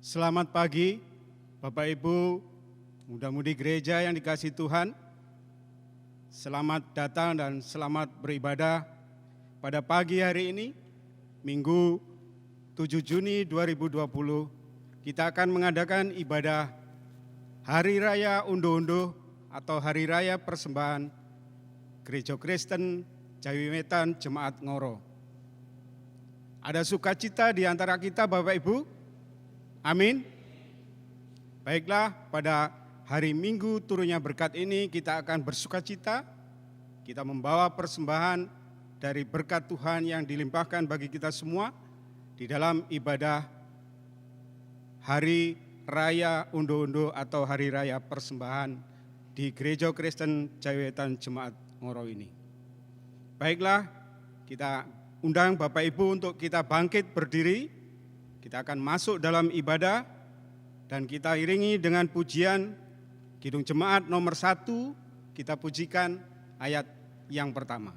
Selamat pagi, Bapak Ibu, muda-mudi gereja yang dikasihi Tuhan. Selamat datang dan selamat beribadah pada pagi hari ini, Minggu 7 Juni 2020. Kita akan mengadakan ibadah Hari Raya Unduh-Unduh atau Hari Raya Persembahan Gereja Kristen Jawi Wetan Jemaat Ngoro. Ada sukacita di antara kita Bapak Ibu? Amin. Baiklah, pada hari Minggu turunnya berkat ini kita akan bersukacita. Kita membawa persembahan dari berkat Tuhan yang dilimpahkan bagi kita semua di dalam ibadah Hari Raya Unduh-Unduh atau Hari Raya Persembahan di Gereja Kristen Jawi Wetan Jemaat Ngoro ini. Baiklah, kita undang Bapak Ibu untuk kita bangkit berdiri. Kita akan masuk dalam ibadah dan kita iringi dengan pujian Kidung Jemaat nomor 1, kita pujikan ayat yang pertama.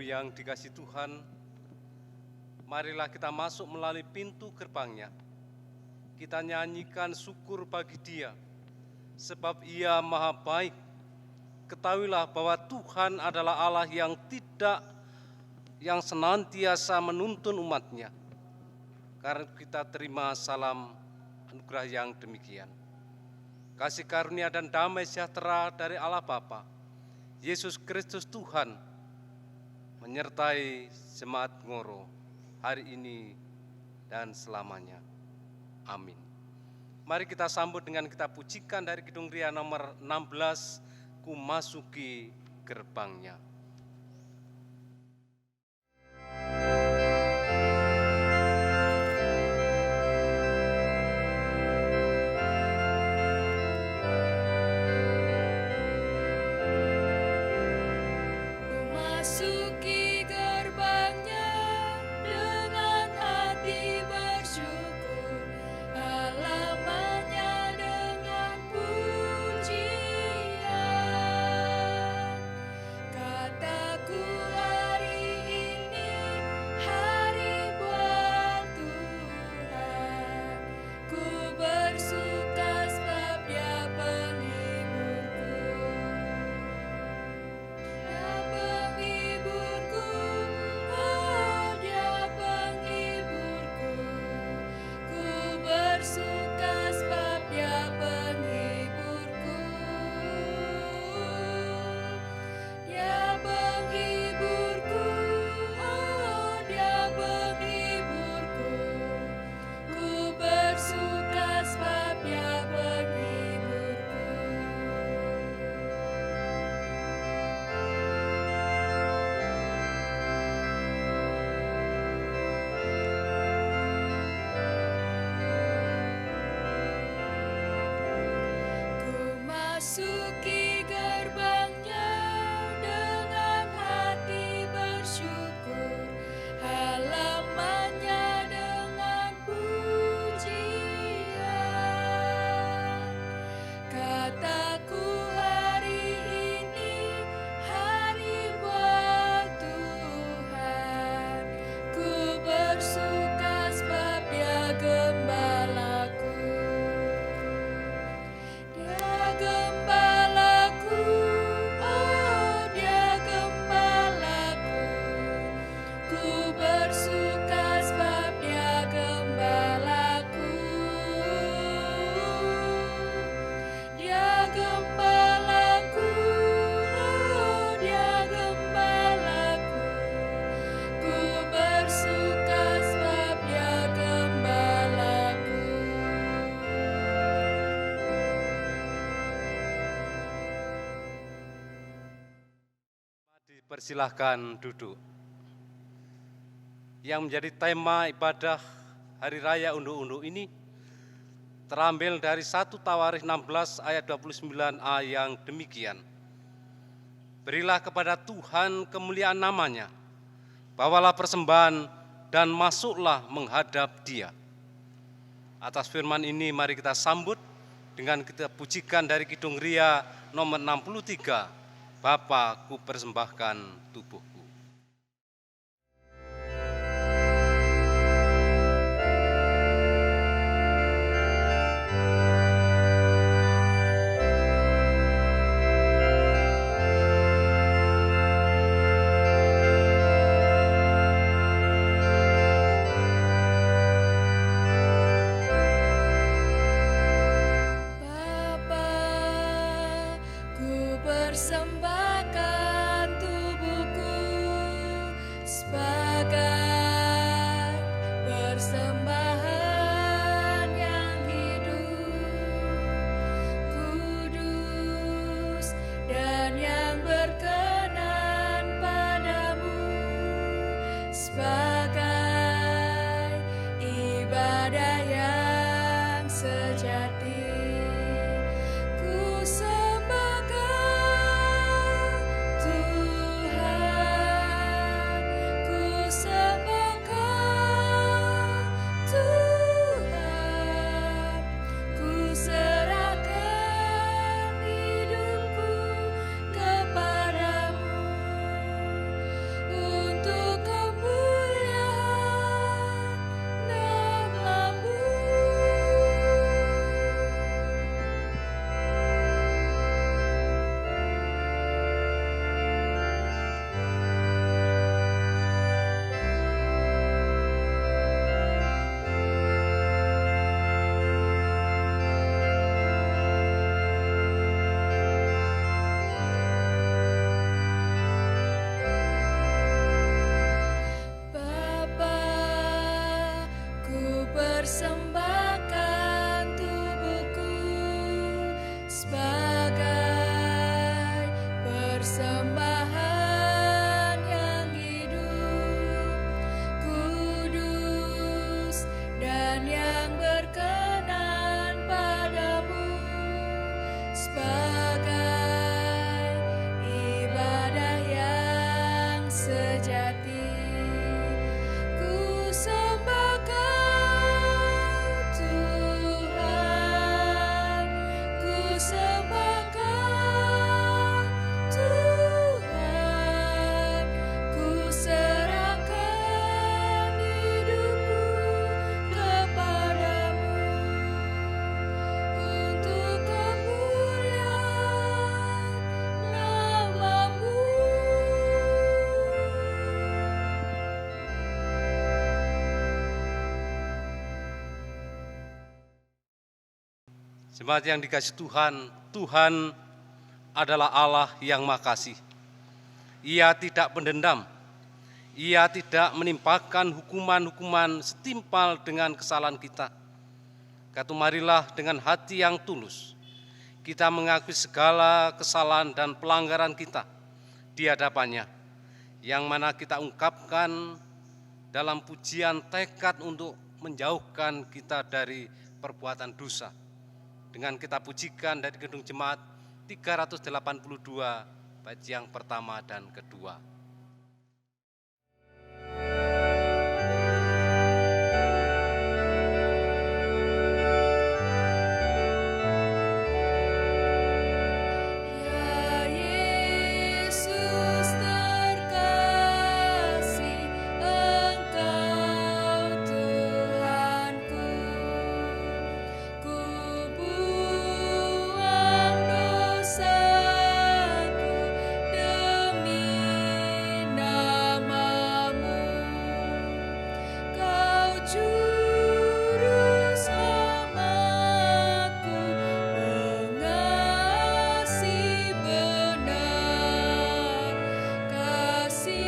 Yang dikasihi Tuhan, marilah kita masuk melalui pintu gerbangnya. Kita nyanyikan syukur bagi Dia, sebab Ia maha baik. Ketahuilah bahwa Tuhan adalah Allah yang senantiasa menuntun umat-Nya. Karena kita terima salam anugerah yang demikian. Kasih karunia dan damai sejahtera dari Allah Bapa, Yesus Kristus Tuhan, menyertai Jemaat Ngoro hari ini dan selamanya. Amin. Mari kita sambut dengan kita pujikan dari Kidung Ria nomor 16, Ku Masuki Gerbangnya. Kasih memasuki gerbangnya dengan hati bersyukur, halamannya dengan pujian. Kataku hari ini hari buat Tuhan, ku bersuka sebab Dia gembalaku. Dia gembalaku, oh Dia gembalaku. Ku bersuka sebab Dia gembalaku. Dia gembalaku, oh Dia gembalaku. Ku bersuka sebab Dia gembalaku. Dipersilahkan duduk. Yang menjadi tema ibadah Hari Raya Unduh-Unduh ini terambil dari 1 Tawarikh 16 ayat 29a yang demikian. Berilah kepada Tuhan kemuliaan namanya, bawalah persembahan dan masuklah menghadap Dia. Atas firman ini mari kita sambut dengan kita pujikan dari Kidung Ria nomor 63, Bapa ku persembahkan tubuhku. Bapa, ku persembahkan tubuhku sebagai persembahan yang hidup, kudus, dan yang berkenan padamu, sebagai ibadah yang sejati. Ku sembah Kau, Tuhan. Ku sembah Kau, Tuhan. Ku serahkan hidupku kepadamu untuk kemuliaan nama-Mu. Bapa, ku persembahkan tubuhku sebagai persembahan yang hidup, kudus, dan yang berkenan padamu, sebagai ibadah yang sejati. Ku sembah Kau, Tuhan. Ku sembah Kau, Tuhan. Ku serahkan hidupku kepadamu untuk kemuliaan nama-Mu. Jemaat yang dikasihi Tuhan, Tuhan adalah Allah yang makasih. Ia tidak pendendam. Ia tidak menimpakan hukuman-hukuman setimpal dengan kesalahan kita. Kata marilah dengan hati yang tulus, kita mengakui segala kesalahan dan pelanggaran kita di hadapannya, yang mana kita ungkapkan dalam pujian tekad untuk menjauhkan kita dari perbuatan dosa. Dengan kita pujikan dari gedung jemaat, 382 bait yang pertama dan kedua. Ya Yesus terkasih, Engkau Tuhanku. Ku buang dosaku demi nama-Mu. Kau juru selamatku, pengasih benar, kasih-Ku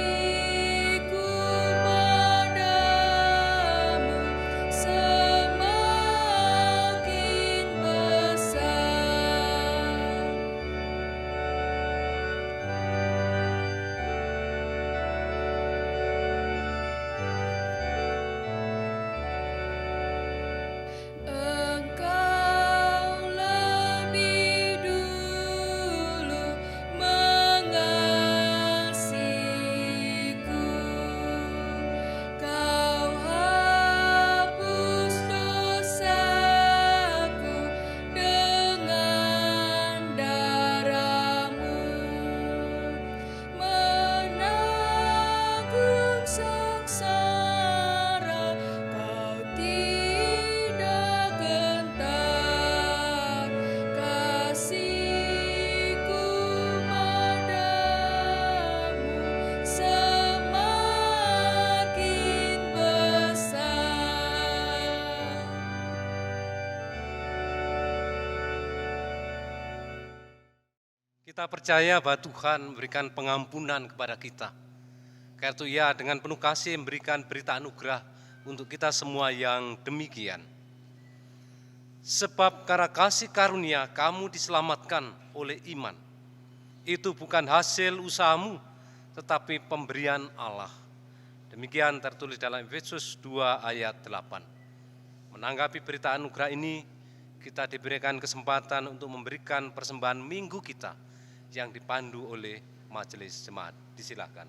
padamu semakin besar. Engkau lebih dulu mengasihiku. Kau hapus dosaku dengan darah-Mu. Menanggung sengsara, Kau tidak gentar, kasih-Ku padamu semakin besar. Kita percaya bahwa Tuhan memberikan pengampunan kepada kita. Karena itu Ia dengan penuh kasih memberikan berita anugerah untuk kita semua yang demikian. Sebab karena kasih karunia kamu diselamatkan oleh iman. Itu bukan hasil usahamu, tetapi pemberian Allah. Demikian tertulis dalam Efesus 2 ayat 8. Menanggapi berita anugerah ini, kita diberikan kesempatan untuk memberikan persembahan minggu kita yang dipandu oleh majelis jemaat. Disilakan.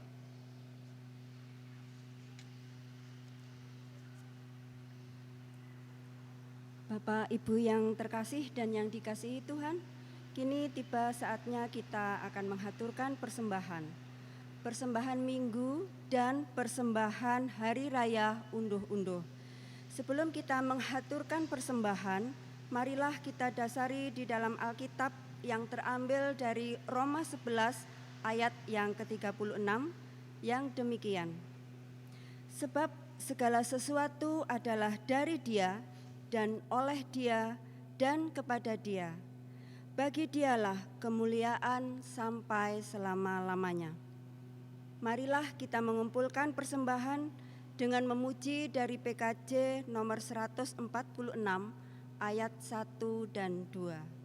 Bapak, Ibu yang terkasih dan yang dikasihi Tuhan, kini tiba saatnya kita akan menghaturkan persembahan. Persembahan minggu dan persembahan hari raya unduh-unduh. Sebelum kita menghaturkan persembahan, marilah kita dasari di dalam Alkitab yang terambil dari Roma 11 ayat yang ke-36 yang demikian. Sebab segala sesuatu adalah dari Dia dan oleh Dia dan kepada Dia. Bagi Dialah kemuliaan sampai selama-lamanya. Marilah kita mengumpulkan persembahan dengan memuji dari PKJ nomor 146 ayat 1 dan 2.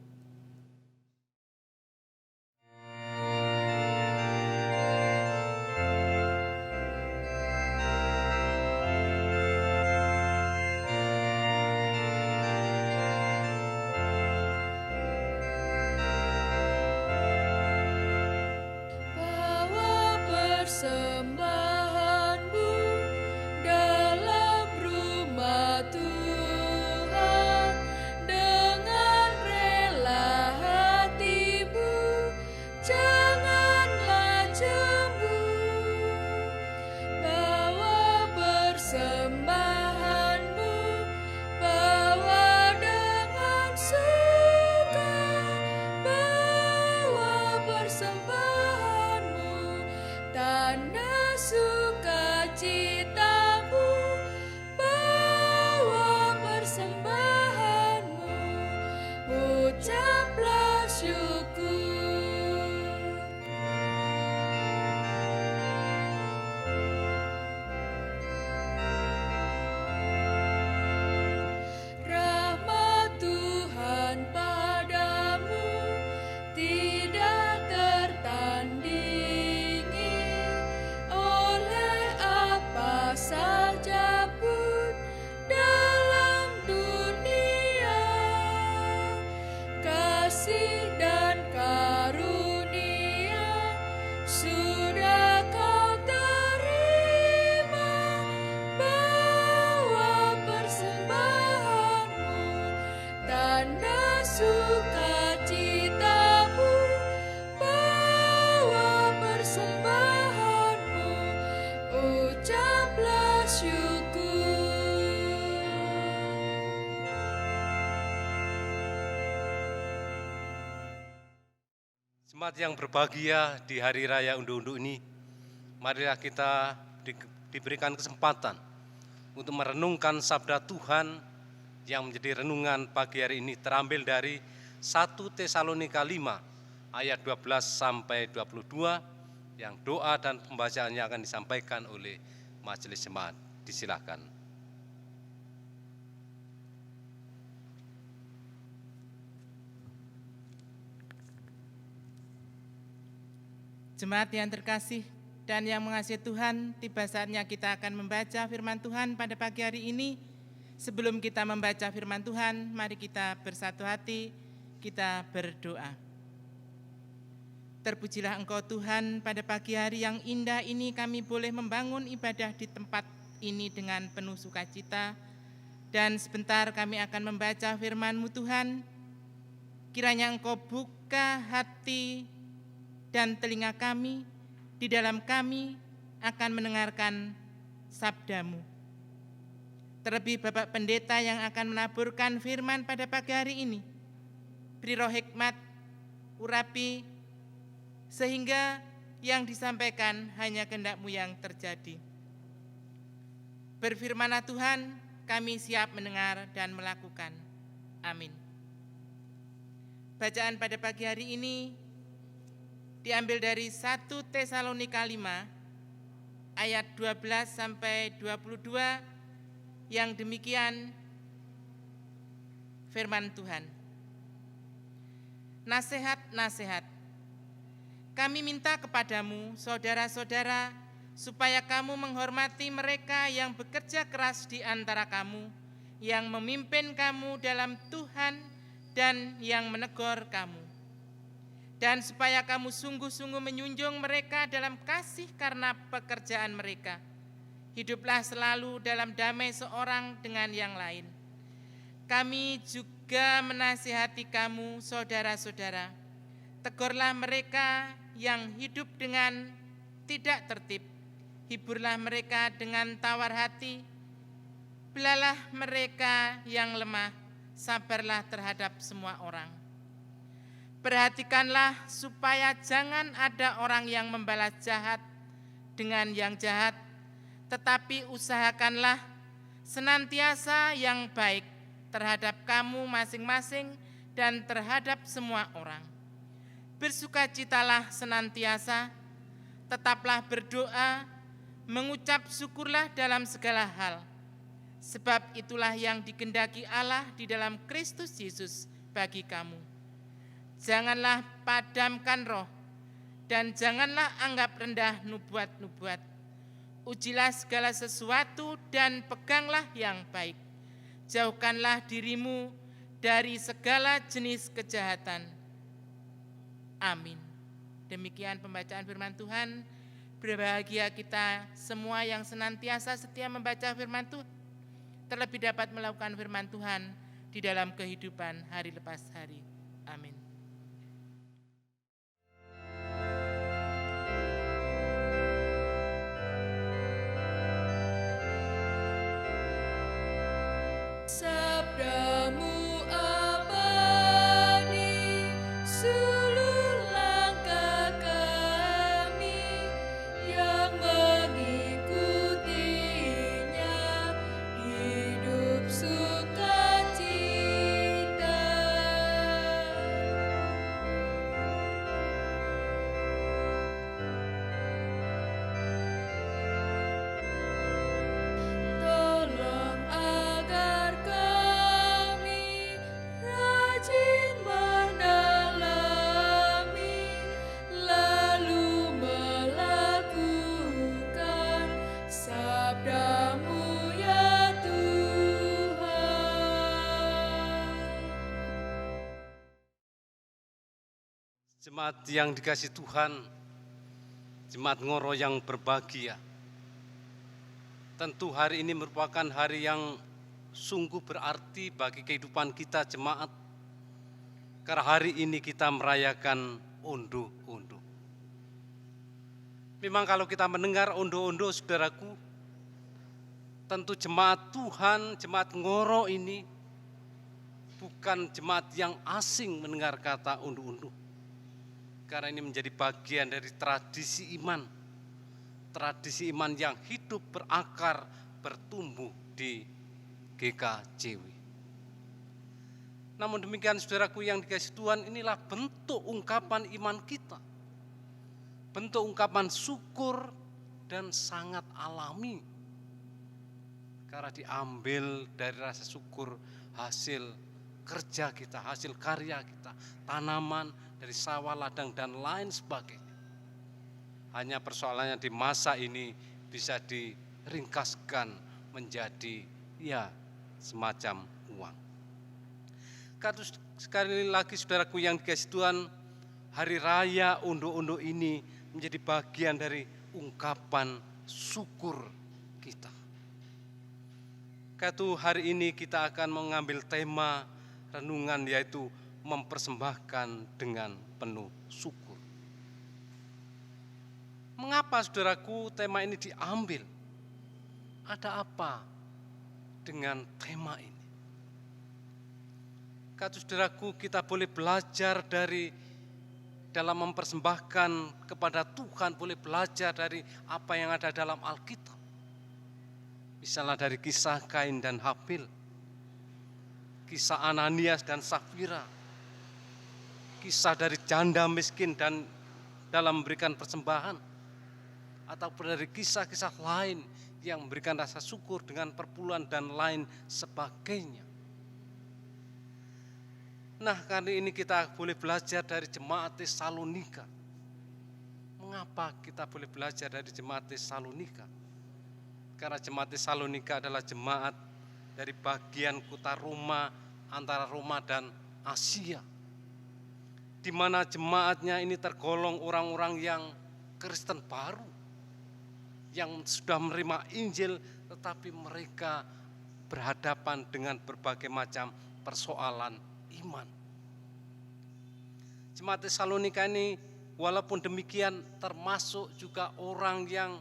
Bawa persembahanmu dalam rumah Tuhan dengan rela. Jemaat yang berbahagia di hari raya unduh-unduh ini, marilah kita diberikan kesempatan untuk merenungkan sabda Tuhan yang menjadi renungan pagi hari ini terambil dari 1 Tesalonika 5 ayat 12 sampai 22 yang doa dan pembacaannya akan disampaikan oleh majelis jemaat. Disilakan. Jemaat yang terkasih dan yang mengasihi Tuhan, tiba saatnya kita akan membaca firman Tuhan pada pagi hari ini. Sebelum kita membaca firman Tuhan, mari kita bersatu hati, kita berdoa. Terpujilah Engkau Tuhan, pada pagi hari yang indah ini kami boleh membangun ibadah di tempat ini dengan penuh sukacita. Dan sebentar kami akan membaca firman-Mu Tuhan. Kiranya Engkau buka hati dan telinga kami, di dalam kami akan mendengarkan sabda-Mu. Terlebih Bapak Pendeta yang akan menaburkan firman pada pagi hari ini, beri roh hikmat, urapi, sehingga yang disampaikan hanya kehendak-Mu yang terjadi. Berfirmanlah Tuhan, kami siap mendengar dan melakukan. Amin. Bacaan pada pagi hari ini diambil dari 1 Tesalonika 5 ayat 12 sampai 22 yang demikian firman Tuhan. Nasihat-nasihat. Kami minta kepadamu, saudara-saudara, supaya kamu menghormati mereka yang bekerja keras di antara kamu, yang memimpin kamu dalam Tuhan dan yang menegur kamu. Dan supaya kamu sungguh-sungguh menyunjung mereka dalam kasih karena pekerjaan mereka. Hiduplah selalu dalam damai seorang dengan yang lain. Kami juga menasihati kamu, saudara-saudara. Tegurlah mereka yang hidup dengan tidak tertib. Hiburlah mereka dengan tawar hati. Belalah mereka yang lemah. Sabarlah terhadap semua orang. Perhatikanlah supaya jangan ada orang yang membalas jahat dengan yang jahat, tetapi usahakanlah senantiasa yang baik terhadap kamu masing-masing dan terhadap semua orang. Bersukacitalah senantiasa, tetaplah berdoa, mengucap syukurlah dalam segala hal. Sebab itulah yang dikehendaki Allah di dalam Kristus Yesus bagi kamu. Janganlah padamkan roh, dan janganlah anggap rendah nubuat-nubuat. Ujilah segala sesuatu dan peganglah yang baik. Jauhkanlah dirimu dari segala jenis kejahatan. Amin. Demikian pembacaan firman Tuhan. Berbahagia kita semua yang senantiasa setia membaca firman Tuhan, terlebih dapat melakukan firman Tuhan di dalam kehidupan hari lepas hari. Amin. Sabdamu abadi, seluruh langkah kami yang mengikutinya hidup sukacita. Tolong agar kami rajin mendalami, lalu melakukan sabdamu ya Tuhan. Jemaat yang dikasihi Tuhan, jemaat Ngoro yang berbahagia. Tentu hari ini merupakan hari yang sungguh berarti bagi kehidupan kita jemaat. Karena hari ini kita merayakan unduh-unduh. Memang kalau kita mendengar unduh-unduh, saudaraku, Tentu jemaat Tuhan, jemaat Ngoro ini bukan jemaat yang asing mendengar kata unduh-unduh. Karena ini menjadi bagian dari tradisi iman. Tradisi iman yang hidup berakar, bertumbuh di GKJW. Namun demikian saudaraku yang dikasihi Tuhan, inilah bentuk ungkapan iman kita. Bentuk ungkapan syukur dan sangat alami. Karena diambil dari rasa syukur hasil kerja kita, hasil karya kita, tanaman dari sawah, ladang, dan lain sebagainya. Hanya persoalannya di masa ini bisa diringkaskan menjadi semacam uang. Sekali lagi saudaraku yang dikasihi Tuhan, hari raya unduh-unduh ini menjadi bagian dari ungkapan syukur kita. Karena hari ini kita akan mengambil tema renungan, yaitu mempersembahkan dengan penuh syukur. Mengapa saudaraku tema ini diambil? Ada apa dengan tema ini? Kata saudaraku, kita boleh belajar dalam mempersembahkan kepada Tuhan, boleh belajar dari apa yang ada dalam Alkitab. Misalnya dari kisah Kain dan Habil, kisah Ananias dan Safira, kisah dari janda miskin dan dalam memberikan persembahan, ataupun dari kisah-kisah lain yang memberikan rasa syukur dengan perpuluhan dan lain sebagainya. Nah, kali ini kita boleh belajar dari jemaat Tesalonika. Mengapa kita boleh belajar dari jemaat Tesalonika? Karena jemaat Tesalonika adalah jemaat dari bagian kota Roma, antara Roma dan Asia, di mana jemaatnya ini tergolong orang-orang yang Kristen baru, yang sudah menerima Injil, tetapi mereka berhadapan dengan berbagai macam persoalan iman. Jemaat Tesalonika ini walaupun demikian termasuk juga orang yang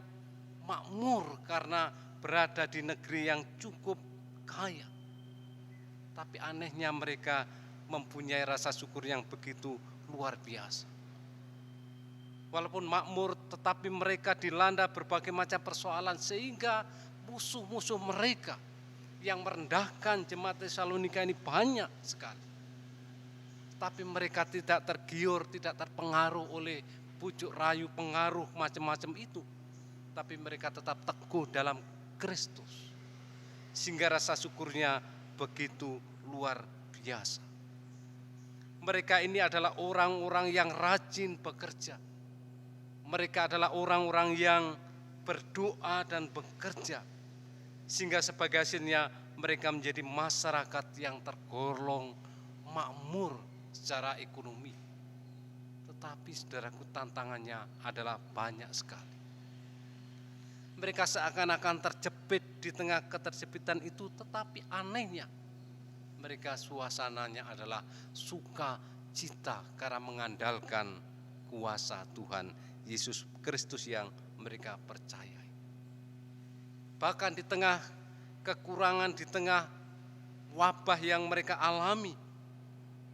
makmur karena berada di negeri yang cukup kaya. Tapi anehnya mereka mempunyai rasa syukur yang begitu luar biasa. Walaupun makmur, tetapi mereka dilanda berbagai macam persoalan sehingga musuh-musuh mereka yang merendahkan jemaat Tesalonika ini banyak sekali. Tapi mereka tidak tergiur, tidak terpengaruh oleh bujuk rayu, pengaruh macam-macam itu. Tapi mereka tetap teguh dalam Kristus. Sehingga rasa syukurnya begitu luar biasa. Mereka ini adalah orang-orang yang rajin bekerja. Mereka adalah orang-orang yang berdoa dan bekerja. Sehingga sebagai hasilnya mereka menjadi masyarakat yang tergolong makmur secara ekonomi. Tetapi saudaraku, tantangannya adalah banyak sekali. Mereka seakan-akan terjepit di tengah keterjepitan itu, tetapi anehnya mereka suasananya adalah sukacita karena mengandalkan kuasa Tuhan Yesus Kristus yang mereka percayai. Bahkan di tengah kekurangan, di tengah wabah yang mereka alami,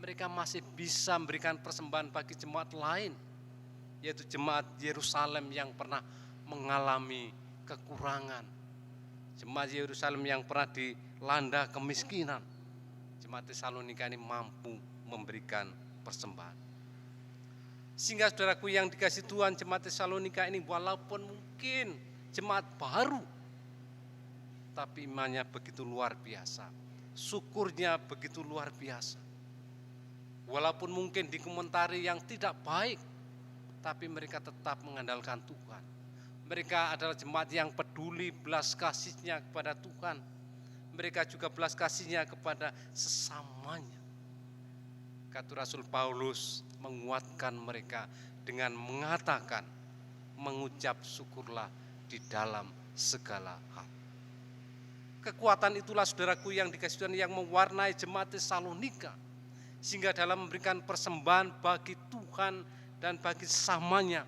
mereka masih bisa memberikan persembahan bagi jemaat lain, yaitu jemaat Yerusalem yang pernah mengalami kekurangan, jemaat Yerusalem yang pernah dilanda kemiskinan. Jemaat Tesalonika ini mampu memberikan persembahan. Sehingga saudaraku yang dikasihi Tuhan, jemaat Tesalonika ini walaupun mungkin jemaat baru, tapi imannya begitu luar biasa, syukurnya begitu luar biasa. Walaupun mungkin dikomentari yang tidak baik, tapi mereka tetap mengandalkan Tuhan. Mereka adalah jemaat yang peduli belas kasihnya kepada Tuhan. Mereka juga belas kasihnya kepada sesamanya. Kata Rasul Paulus menguatkan mereka dengan mengatakan, mengucap syukurlah di dalam segala hal. Kekuatan itulah saudaraku yang dikasihi Tuhan yang mewarnai jemaat Tesalonika. Sehingga dalam memberikan persembahan bagi Tuhan dan bagi sesamanya,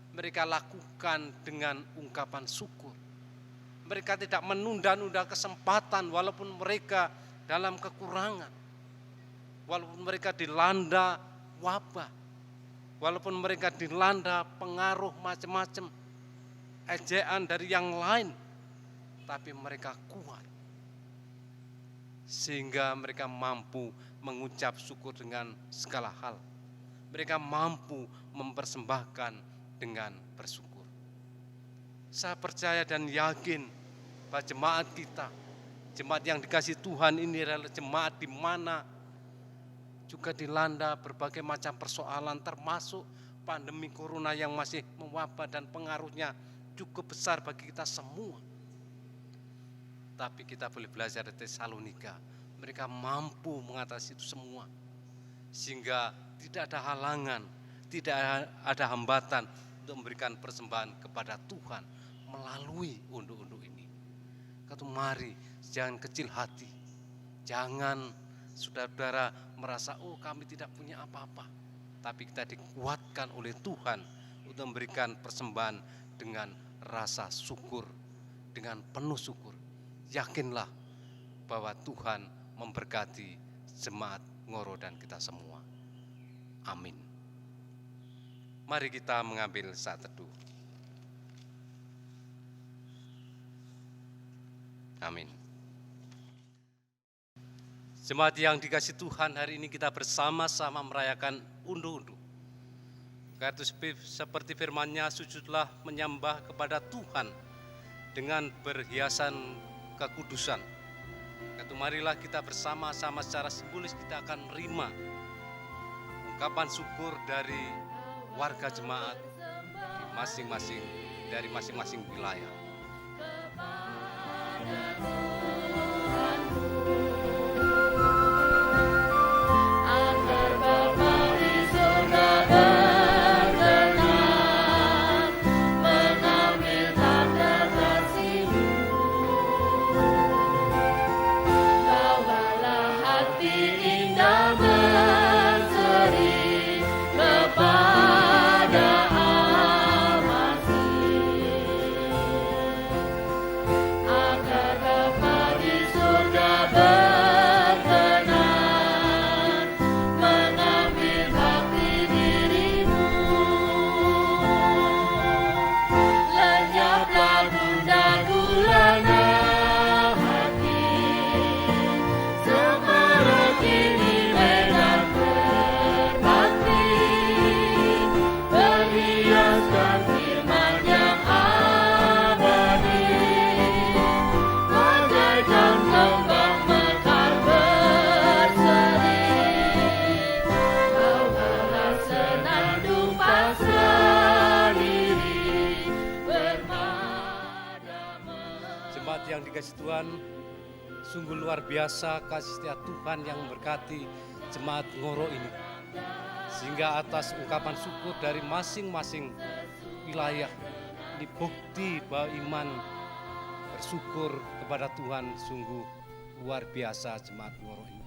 mereka lakukan dengan ungkapan syukur. Mereka tidak menunda-nunda kesempatan walaupun mereka dalam kekurangan. Walaupun mereka dilanda wabah. Walaupun mereka dilanda pengaruh macam-macam. Ejaan dari yang lain. Tapi mereka kuat. Sehingga mereka mampu mengucap syukur dengan segala hal. Mereka mampu mempersembahkan dengan bersyukur. Saya percaya dan yakin bahwa jemaat kita, jemaat yang dikasihi Tuhan ini adalah jemaat di mana juga dilanda berbagai macam persoalan, termasuk pandemi corona yang masih mewabah dan pengaruhnya cukup besar bagi kita semua. Tapi kita boleh belajar dari Tesalonika, mereka mampu mengatasi itu semua. Sehingga tidak ada halangan, tidak ada hambatan untuk memberikan persembahan kepada Tuhan melalui unduk-unduk ini. Kata mari, jangan kecil hati. Jangan saudara-saudara merasa, oh kami tidak punya apa-apa. Tapi kita dikuatkan oleh Tuhan untuk memberikan persembahan dengan rasa syukur, dengan penuh syukur. Yakinlah bahwa Tuhan memberkati jemaat Ngoro dan kita semua. Amin. Mari kita mengambil saat teduh. Amin. Jemaat yang dikasihi Tuhan, hari ini kita bersama-sama merayakan unduh-unduh. Karena itu seperti firman-Nya, sujudlah menyembah kepada Tuhan dengan berhiasan kekudusan. Karena marilah kita bersama-sama secara simbolis kita akan menerima ungkapan syukur dari warga jemaat di masing-masing dari masing-masing wilayah. Agar Bapa di surga berkenan mengambil tanda kasih-Mu. Bawalah hati indah berseri kepada Al-Masih. Agar Bapa di surga berkenan mengambil hati diri-Mu. Lenyaplah bunda gulana hati, semerekini medan berbakti, berhiaskan firman yang abadi, bagaikan kembang mekar berseri. Bawalah senandung pasrah diri bermadam. Jemaat yang dikasihi Tuhan, sungguh luar biasa kasih setia Tuhan yang memberkati jemaat Ngoro ini. Sehingga atas ungkapan syukur dari masing-masing wilayah, ini bukti bahwa iman bersyukur kepada Tuhan sungguh luar biasa jemaat Ngoro ini.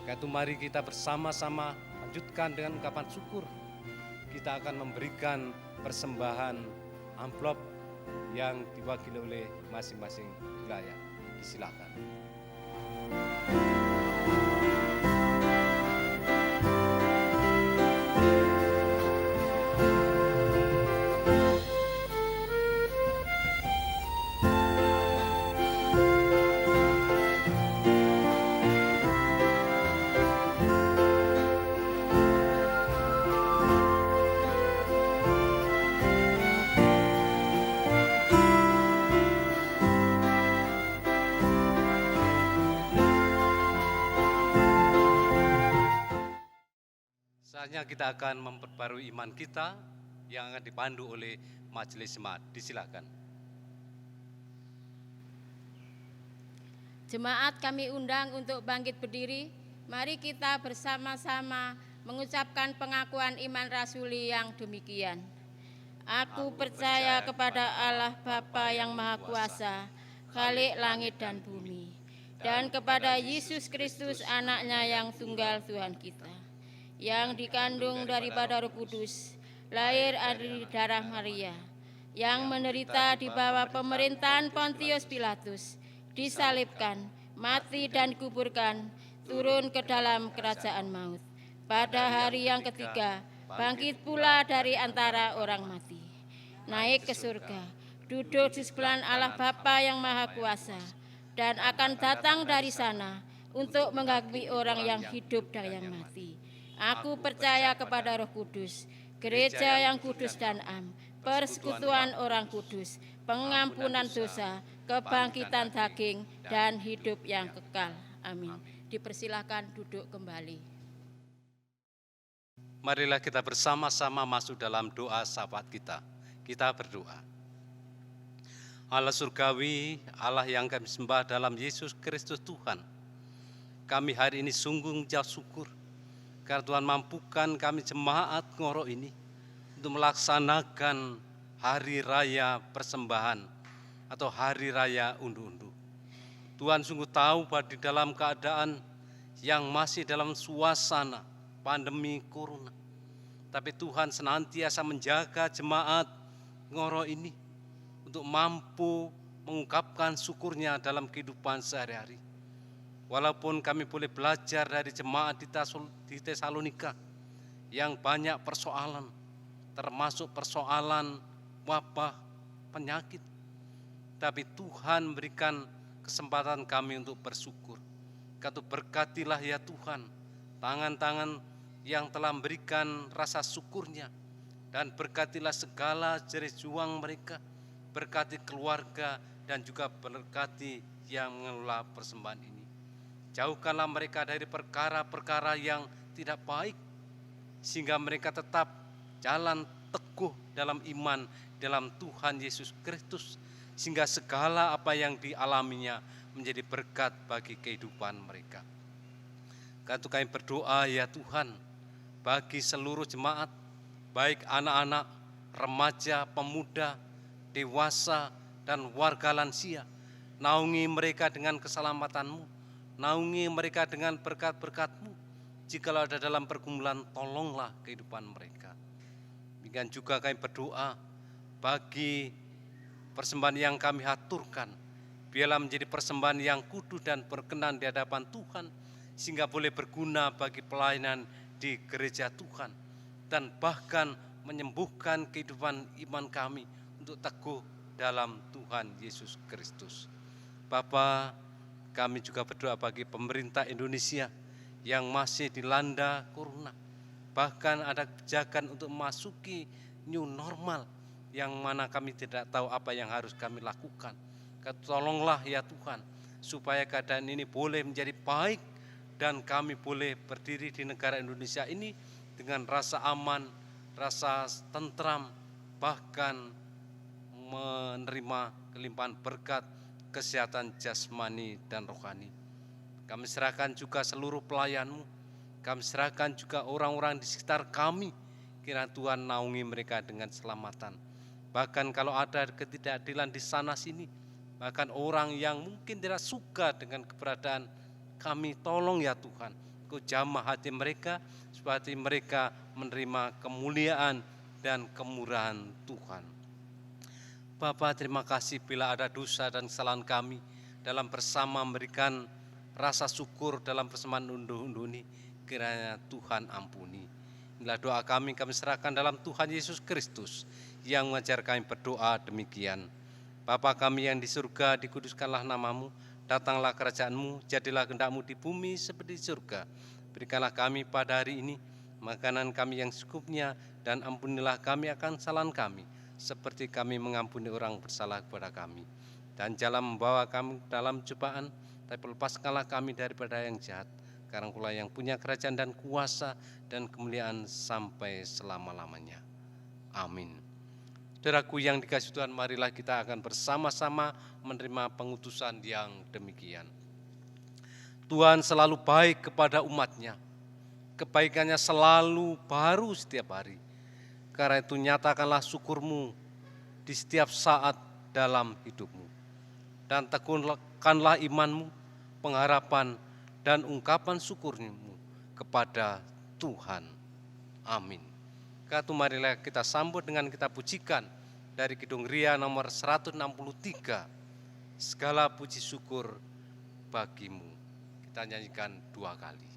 Karena itu mari kita bersama-sama lanjutkan dengan ungkapan syukur. Kita akan memberikan persembahan amplop yang diwakili oleh masing-masing wilayah. Disilakan. Saatnya kita akan memperbarui iman kita yang akan dipandu oleh majelis jemaat. Disilakan. Jemaat kami undang untuk bangkit berdiri. Mari kita bersama-sama mengucapkan pengakuan iman rasuli yang demikian. Aku percaya kepada Allah Bapa yang Maha Kuasa, Khalik langit dan bumi, dan kepada Yesus Kristus anaknya yang tunggal Tuhan kita, yang dikandung daripada Roh Kudus, lahir dari darah Maria, yang menderita di bawah pemerintahan Pontius Pilatus, disalibkan, mati dan kuburkan, turun ke dalam kerajaan maut. Pada hari yang ketiga, bangkit pula dari antara orang mati, naik ke surga, duduk di sebelah Allah Bapa yang Maha Kuasa, dan akan datang dari sana untuk menghakimi orang yang hidup dan yang mati. Aku percaya kepada Roh Kudus, gereja yang kudus dan am, persekutuan orang kudus, pengampunan dosa, kebangkitan daging, dan hidup yang kekal. Amin. Dipersilakan duduk kembali. Marilah kita bersama-sama masuk dalam doa syafaat kita. Kita berdoa. Allah surgawi, Allah yang kami sembah dalam Yesus Kristus Tuhan, kami hari ini sungguh mengucap syukur karena Tuhan mampukan kami jemaat Ngoro ini untuk melaksanakan hari raya persembahan atau hari raya undu-undu. Tuhan sungguh tahu bahwa di dalam keadaan yang masih dalam suasana pandemi corona, tapi Tuhan senantiasa menjaga jemaat Ngoro ini untuk mampu mengungkapkan syukurnya dalam kehidupan sehari-hari. Walaupun kami boleh belajar dari jemaat di Tesalonika yang banyak persoalan, termasuk persoalan wabah, penyakit, tapi Tuhan memberikan kesempatan kami untuk bersyukur. Kata berkatilah ya Tuhan, tangan-tangan yang telah memberikan rasa syukurnya, dan berkatilah segala jerih juang mereka, berkati keluarga dan juga berkati yang mengelola persembahan ini. Jauhkanlah mereka dari perkara-perkara yang tidak baik, sehingga mereka tetap jalan teguh dalam iman dalam Tuhan Yesus Kristus, sehingga segala apa yang dialaminya menjadi berkat bagi kehidupan mereka. Karena itu kami berdoa ya Tuhan, bagi seluruh jemaat, baik anak-anak, remaja, pemuda, dewasa, dan warga lansia, naungi mereka dengan keselamatan-Mu, naungi mereka dengan berkat-berkat-Mu. Jikalau ada dalam pergumulan, tolonglah kehidupan mereka. Demikian juga kami berdoa bagi persembahan yang kami haturkan, biarlah menjadi persembahan yang kudus dan berkenan di hadapan Tuhan, sehingga boleh berguna bagi pelayanan di gereja Tuhan, dan bahkan menyembuhkan kehidupan iman kami untuk teguh dalam Tuhan Yesus Kristus. Bapa, kami juga berdoa bagi pemerintah Indonesia yang masih dilanda corona. Bahkan ada kebijakan untuk memasuki new normal yang mana kami tidak tahu apa yang harus kami lakukan. Tolonglah ya Tuhan, supaya keadaan ini boleh menjadi baik dan kami boleh berdiri di negara Indonesia ini dengan rasa aman, rasa tentram, bahkan menerima kelimpahan berkat kesehatan jasmani dan rohani. Kami serahkan juga seluruh pelayan-Mu, kami serahkan juga orang-orang di sekitar kami, kiranya Tuhan naungi mereka dengan keselamatan. Bahkan kalau ada ketidakadilan di sana sini, bahkan orang yang mungkin tidak suka dengan keberadaan kami, tolong ya Tuhan, Kau jamah hati mereka, supaya mereka menerima kemuliaan dan kemurahan Tuhan. Bapa, terima kasih bila ada dosa dan kesalahan kami dalam bersama memberikan rasa syukur dalam persembahan unduh-unduh ini, kiranya Tuhan ampuni. Inilah doa kami serahkan dalam Tuhan Yesus Kristus yang mengajar kami berdoa demikian. Bapa kami yang di surga, dikuduskanlah nama-Mu, datanglah kerajaan-Mu, jadilah kehendak-Mu di bumi seperti di surga. Berikanlah kami pada hari ini makanan kami yang secukupnya, dan ampunilah kami akan kesalahan kami, seperti kami mengampuni orang bersalah kepada kami. Dan jangan membawa kami dalam cobaan, tapi lepaskanlah kami daripada yang jahat. Karena Engkau yang punya kerajaan dan kuasa dan kemuliaan sampai selama-lamanya. Amin. Saudaraku yang dikasihi Tuhan, marilah kita akan bersama-sama menerima pengutusan yang demikian. Tuhan selalu baik kepada umat-Nya. Kebaikannya selalu baru setiap hari. Karena itu nyatakanlah syukur-Mu di setiap saat dalam hidup-Mu. Dan teguhkanlah iman-Mu, pengharapan, dan ungkapan syukur-Mu kepada Tuhan. Amin. Marilah kita sambut dengan kita pujikan dari Kidung Ria nomor 163, segala puji syukur bagimu. Kita nyanyikan 2 kali.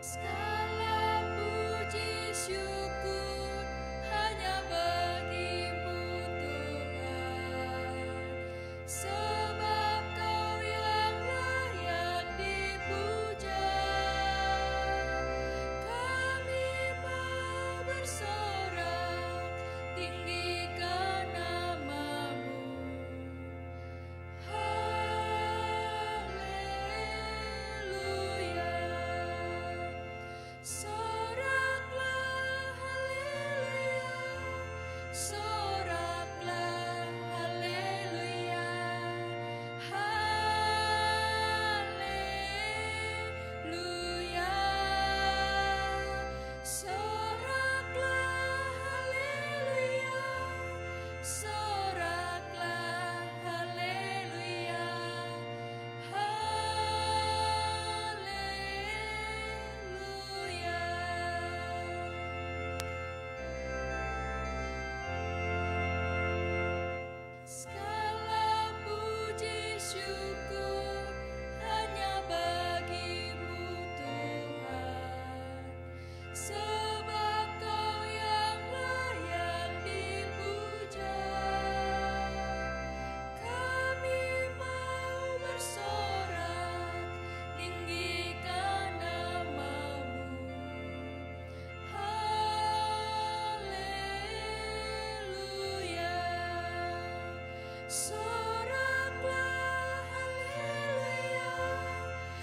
Segala puji syukur hanya bagimu Tuhan, sebab Kau yang layak dipuja. Kami mau bersorak tinggikan nama-Mu. Haleluya. Soraklah haleluya, soraklah haleluya, haleluya. Soraklah haleluya, soraklah haleluya, segala puji syukur hanya bagimu Tuhan, sebab Kau yang layak dipuja. Kami mau bersorak tinggikan nama-Mu. Haleluya. Soraklah haleluya,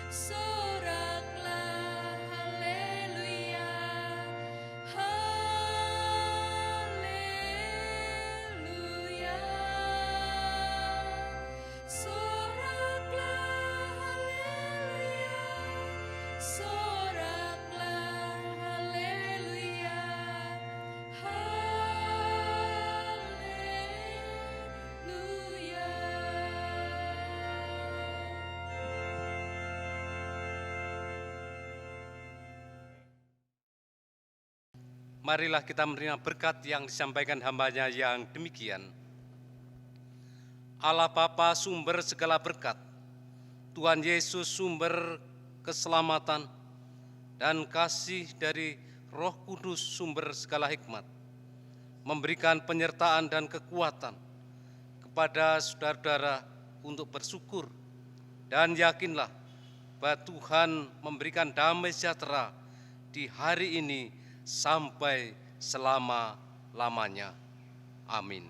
soraklah haleluya, haleluya. Soraklah haleluya, soraklah haleluya, Marilah kita menerima berkat yang disampaikan hamba-Nya yang demikian. Allah Bapa sumber segala berkat, Tuhan Yesus sumber keselamatan, dan kasih dari Roh Kudus sumber segala hikmat, memberikan penyertaan dan kekuatan kepada saudara-saudara untuk bersyukur, dan yakinlah bahwa Tuhan memberikan damai sejahtera di hari ini sampai selama-lamanya. Amin.